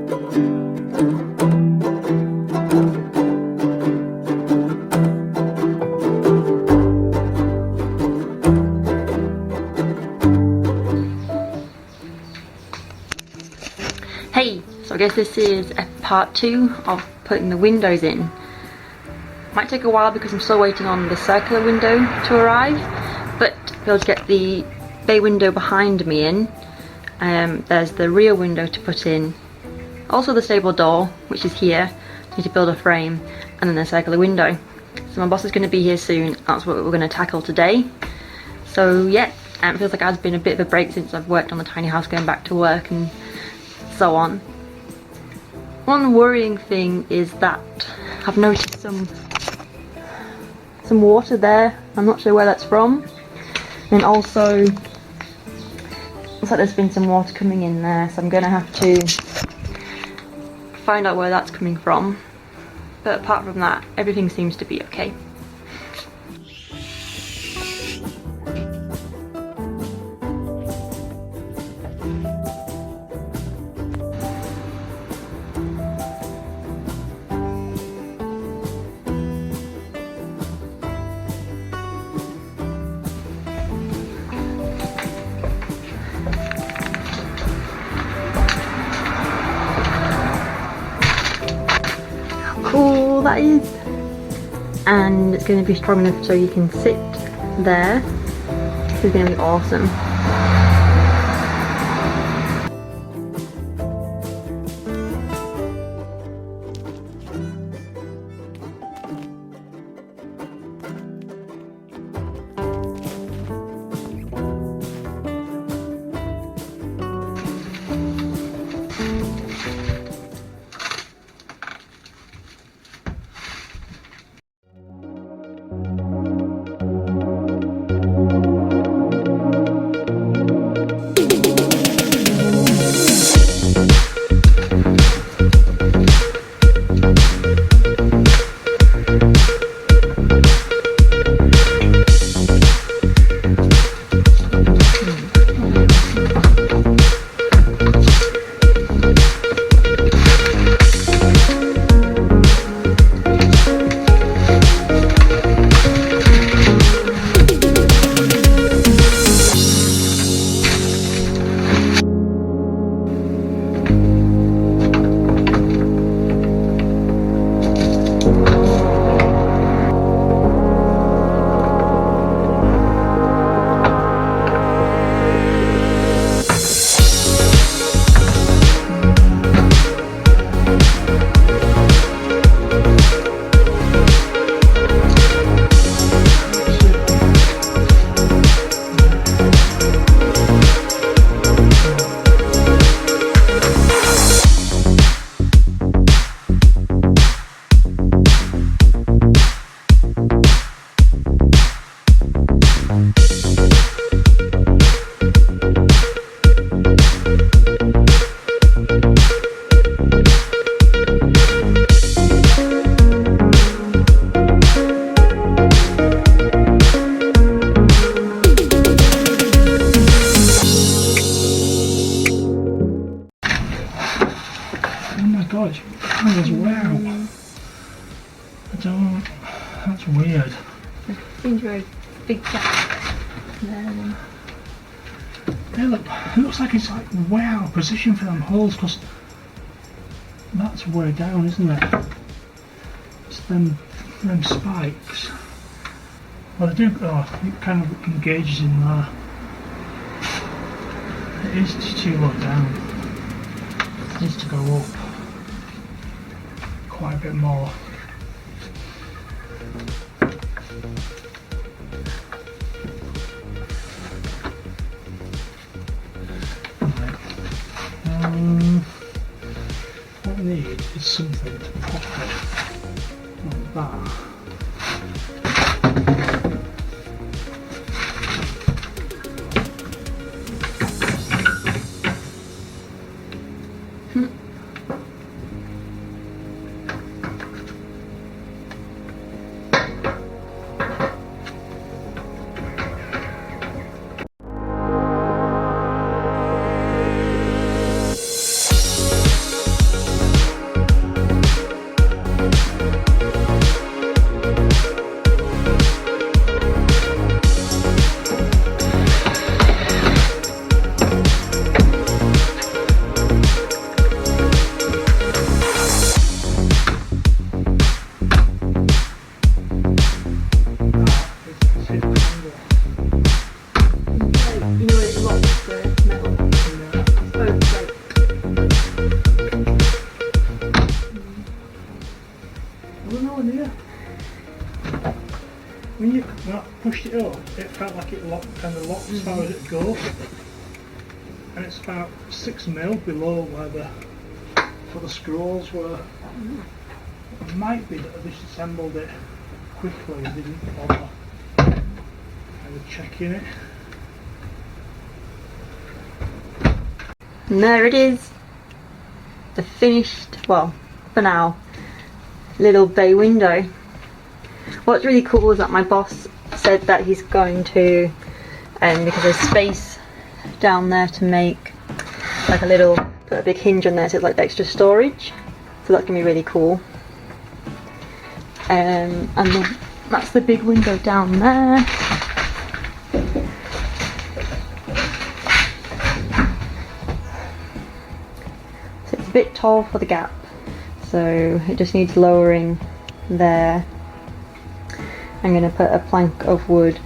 Hey, so I guess this is a part 2 of putting the windows in. Might take a while because I'm still waiting on the circular window to arrive, but I'll be able to get the bay window behind me in. There's the rear window to put in, also the stable door, which is here. I need to build a frame, and then the circular window. So my boss is going to be here soon. That's what we're going to tackle today. So yeah, it feels like it has been a bit of a break since I've worked on the tiny house, going back to work and so on. One worrying thing is that I've noticed some water there. I'm not sure where that's from, and also looks like there's been some water coming in there, so I'm gonna have to find out where that's coming from. But apart from that, everything seems to be okay. Cool that is, and it's going to be strong enough so you can sit there. This is going to be awesome. As well. I don't. That's weird. Seems very big gap there. It looks like it's like way out of position for them holes, because that's way down, isn't it? It's them spikes. Well, they do. Oh, it kind of engages in there. It is just too low down. It needs to go up quite a bit more. What we need is something to pop it like that. pushed it up, it felt like it kind of locked as far as it goes. And it's about 6 mil below where the scrolls were. It might be that I disassembled it quickly and didn't bother checking it. And there it is, the finished, well, for now, little bay window. What's really cool is that my boss said that he's going to, because there's space down there to make like put a big hinge on there so it's like extra storage. So that's gonna be really cool. And then that's the big window down there. So it's a bit tall for the gap, so it just needs lowering there. I'm going to put a plank of wood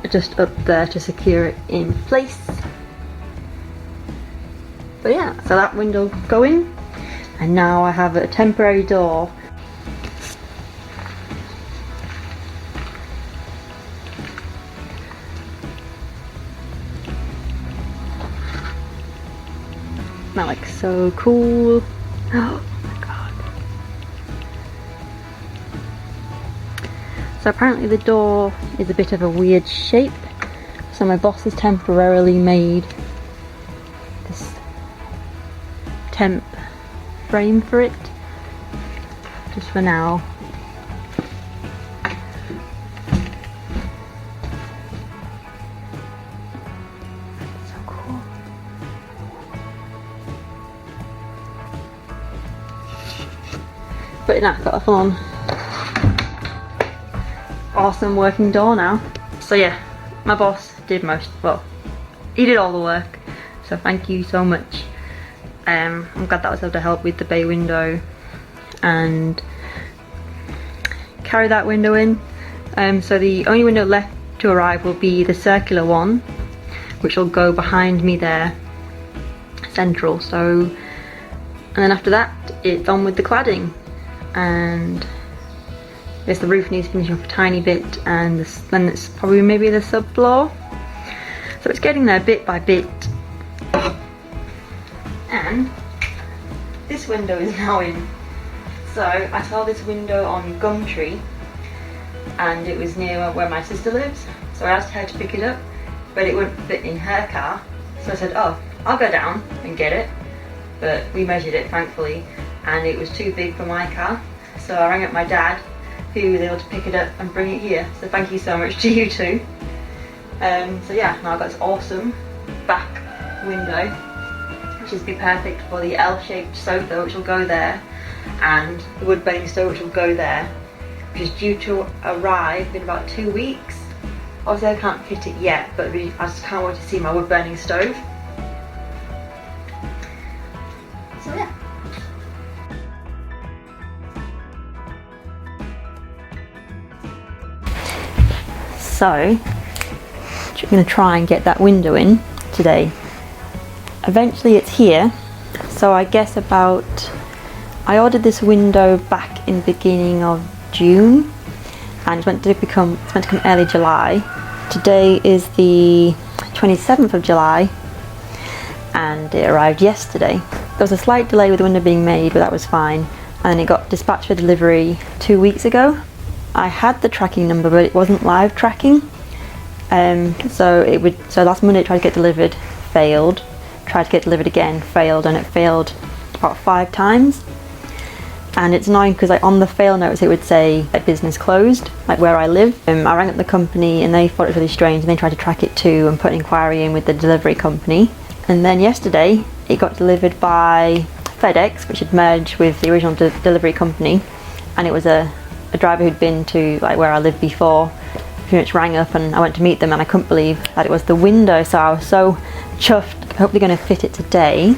just up there to secure it in place. But yeah, so that window going, and now I have a temporary door. That looks so cool. Oh my god. So apparently the door is a bit of a weird shape, so my boss has temporarily made this temp frame for it, just for now. So cool. But now I've got a full-on awesome working door now. So yeah, my boss did he did all the work, so thank you so much. I'm glad that I was able to help with the bay window and carry that window in. So the only window left to arrive will be the circular one, which will go behind me there, central. So, and then after that it's on with the cladding, and I guess the roof needs finishing off a tiny bit, and then it's probably maybe the subfloor. So it's getting there bit by bit. And this window is now in. So I saw this window on Gumtree, and it was near where my sister lives. So I asked her to pick it up, but it wouldn't fit in her car. So I said, oh, I'll go down and get it. But we measured it, thankfully, and it was too big for my car. So I rang up my dad, who was able to pick it up and bring it here. So thank you so much to you two. So yeah, now I've got this awesome back window, which is be perfect for the L-shaped sofa, which will go there, and the wood burning stove, which will go there, which is due to arrive in about 2 weeks. Obviously I can't fit it yet, but I just can't wait to see my wood burning stove. So yeah. So, I'm going to try and get that window in today. Eventually it's here, so I guess I ordered this window back in the beginning of June, and it's meant to come early July. Today is the 27th of July, and it arrived yesterday. There was a slight delay with the window being made, but that was fine, and it got dispatched for delivery 2 weeks ago. I had the tracking number, but it wasn't live tracking. So last Monday I tried to get delivered, failed. Tried to get delivered again, failed, and it failed about 5 times. And it's annoying because on the fail notes it would say like business closed, like where I live. I rang up the company and they thought it was really strange, and they tried to track it too and put an inquiry in with the delivery company. And then yesterday it got delivered by FedEx, which had merged with the original delivery company, and it was a driver who'd been to like where I lived before. Pretty much rang up and I went to meet them, and I couldn't believe that it was the window, so I was so chuffed. Hopefully going to fit it today.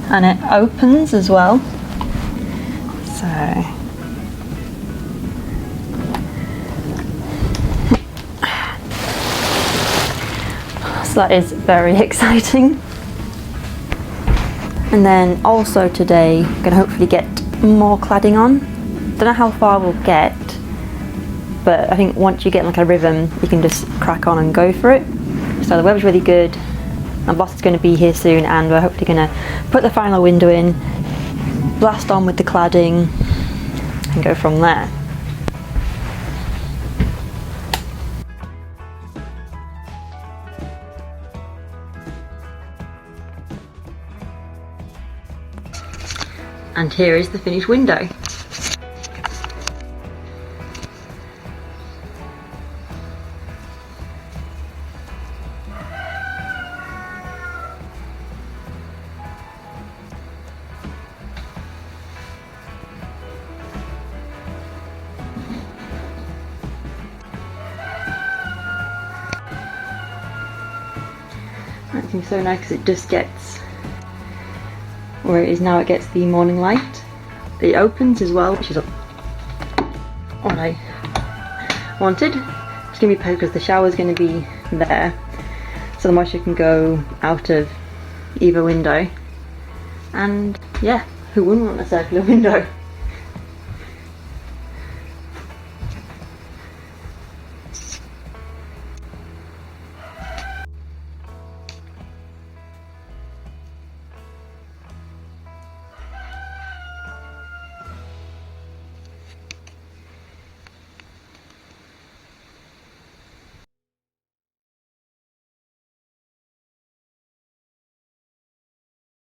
And it opens as well, so that is very exciting. And then also today, I'm gonna hopefully get more cladding on. Don't know how far we'll get, but I think once you get like a rhythm, you can just crack on and go for it. So the weather's really good. My boss is going to be here soon, and we're hopefully going to put the final window in, blast on with the cladding, and go from there. And here is the finished window. That seems so nice because it just gets where it is now. It gets the morning light. It opens as well, which is what I wanted. It's going to be perfect because the shower is going to be there, so the moisture can go out of either window. And yeah, who wouldn't want a circular window?